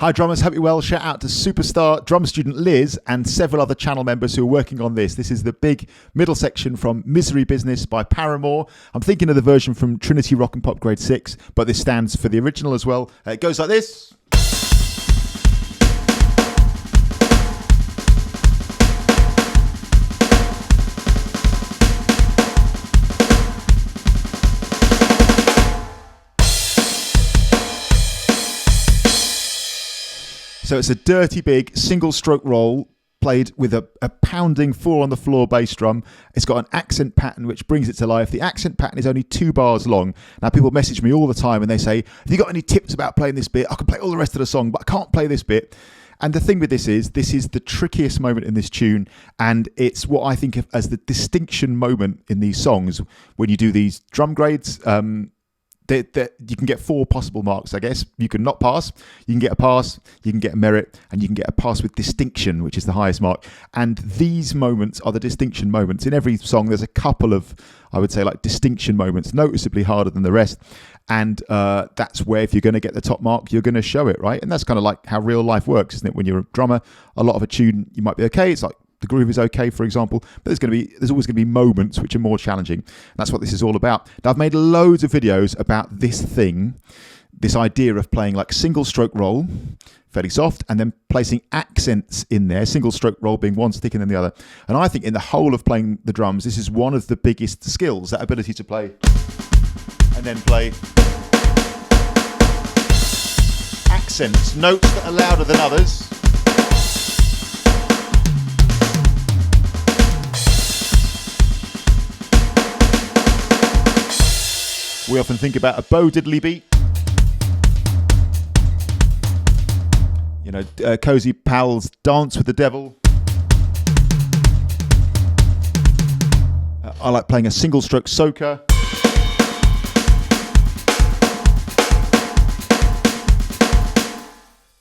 Hi drummers, hope you're well. Shout out to superstar drum student Liz and several other channel members who are working on this. This is the big middle section from Misery Business by Paramore. I'm thinking of the version from Trinity Rock and Pop Grade 6, but this stands for the original as well. It goes like this. So it's a dirty big single stroke roll played with a pounding 4 on the floor bass drum. It's got an accent pattern which brings it to life. The accent pattern is only 2 bars long. Now people message me all the time and they say, have you got any tips about playing this bit? I can play all the rest of the song, but I can't play this bit. And the thing with this is the trickiest moment in this tune, and it's what I think of as the distinction moment in these songs when you do these drum grades. You can get 4 possible marks, I guess. You can not pass, you can get a pass, you can get a merit, and you can get a pass with distinction, which is the highest mark. And these moments are the distinction moments. In every song, there's a couple of, I would say, like distinction moments, noticeably harder than the rest. And that's where, if you're going to get the top mark, you're going to show it, right? And that's kind of like how real life works, isn't it? When you're a drummer, a lot of a tune, you might be okay. It's like the groove is okay, for example, but there's always going to be moments which are more challenging. That's what this is all about. Now, I've made loads of videos about this thing, this idea of playing like single stroke roll, fairly soft, and then placing accents in there, single stroke roll being one thicker than the other. And I think in the whole of playing the drums, this is one of the biggest skills, that ability to play and then play accents, notes that are louder than others. We often think about a bow diddly beat. You know, Cozy Powell's Dance with the Devil. I like playing a single stroke soaker.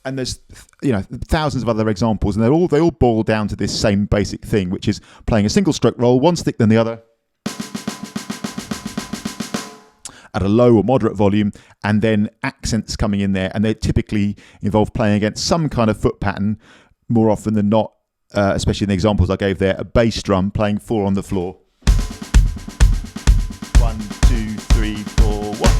And there's, you know, thousands of other examples, and they all boil down to this same basic thing, which is playing a single stroke roll, one thicker than the other, at a low or moderate volume, and then accents coming in there, and they typically involve playing against some kind of foot pattern, more often than not, especially in the examples I gave there, a bass drum playing 4 on the floor. 1, 2, 3, 4, 1.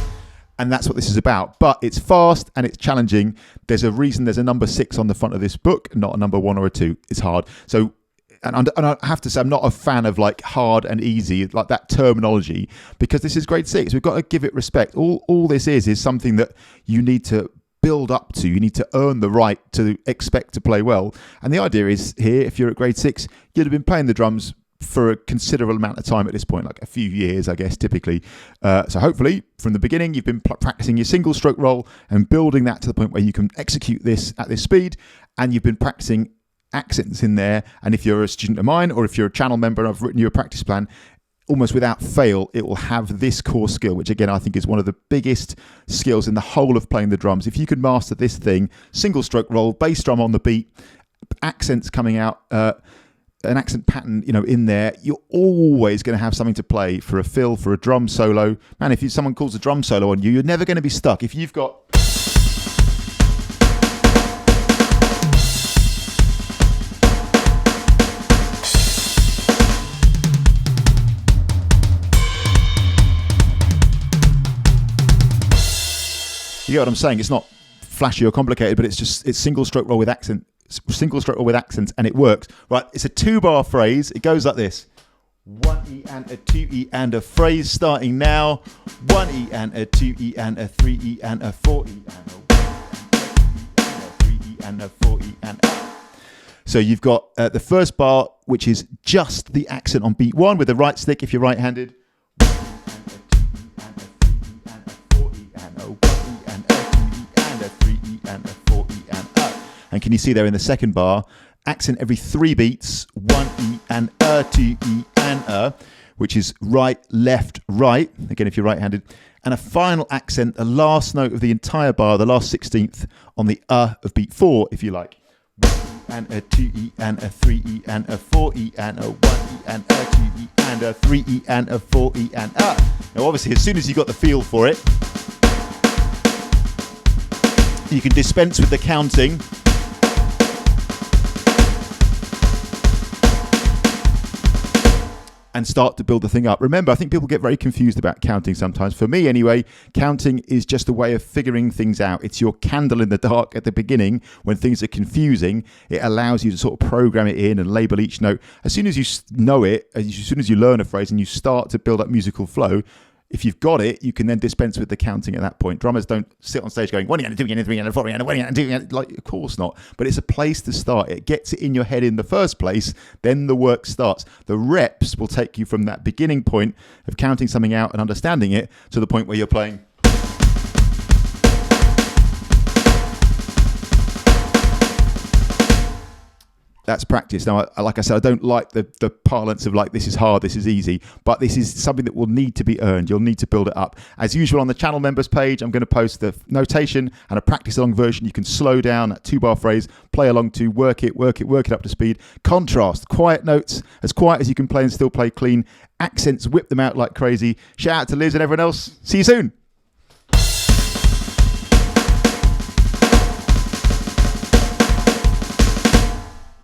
And that's what this is about. But it's fast and it's challenging. There's a reason there's a number 6 on the front of this book, not a number 1 or a 2. It's hard. So, and I have to say, I'm not a fan of like hard and easy, like that terminology, because this is grade 6. We've got to give it respect. All this is something that you need to build up to. You need to earn the right to expect to play well. And the idea is here, if you're at grade 6, you'd have been playing the drums for a considerable amount of time at this point, like a few years, I guess, typically. So hopefully, from the beginning, you've been practicing your single stroke roll and building that to the point where you can execute this at this speed, and you've been practicing accents in there. And if you're a student of mine, or if you're a channel member and I've written you a practice plan, almost without fail, it will have this core skill, which again, I think is one of the biggest skills in the whole of playing the drums. If you can master this thing, single stroke roll, bass drum on the beat, accents coming out, an accent pattern, you know, in there, you're always going to have something to play for a fill, for a drum solo. Man, if someone calls a drum solo on you, you're never going to be stuck. If you've got you get what I'm saying? It's not flashy or complicated, but it's single stroke roll with accent, single stroke roll with accents, and it works. Right, it's a 2-bar phrase. It goes like this: 1 E and a 2 E and a phrase starting now. 1 E and a 2 E and a 3 E and a 4 E and a 3 E and a 4 E and a. So you've got the first bar, which is just the accent on beat 1 with the right stick if you're right-handed. And can you see there in the second bar, accent every 3 beats, 1 E and 2 E and which is right, left, right, again if you're right-handed, and a final accent, the last note of the entire bar, the last 16th on the of beat 4, if you like. 1 E and a 2 E and a 3 E and a 4 E and a 1 E and a 2 E and a 3 E and a 4 E and Now obviously as soon as you got the feel for it, You can dispense with the counting. And start to build the thing up. Remember, I think people get very confused about counting sometimes. For me anyway, counting is just a way of figuring things out. It's your candle in the dark at the beginning when things are confusing. It allows you to sort of program it in and label each note. As soon as you know it, as soon as you learn a phrase and you start to build up musical flow, if you've got it, you can then dispense with the counting at that point. Drummers don't sit on stage going, 1 again, 2 again, 3 again, 4 again, 1 again, 2 again. Like, of course not. But it's a place to start. It gets it in your head in the first place. Then the work starts. The reps will take you from that beginning point of counting something out and understanding it to the point where you're playing. That's practice. Now, like I said, I don't like the parlance of like, this is hard, this is easy, but this is something that will need to be earned. You'll need to build it up. As usual on the channel members page, I'm going to post the notation and a practice along version. You can slow down that 2-bar phrase, play along to work it up to speed. Contrast, quiet notes, as quiet as you can play and still play clean. Accents, whip them out like crazy. Shout out to Liz and everyone else. See you soon.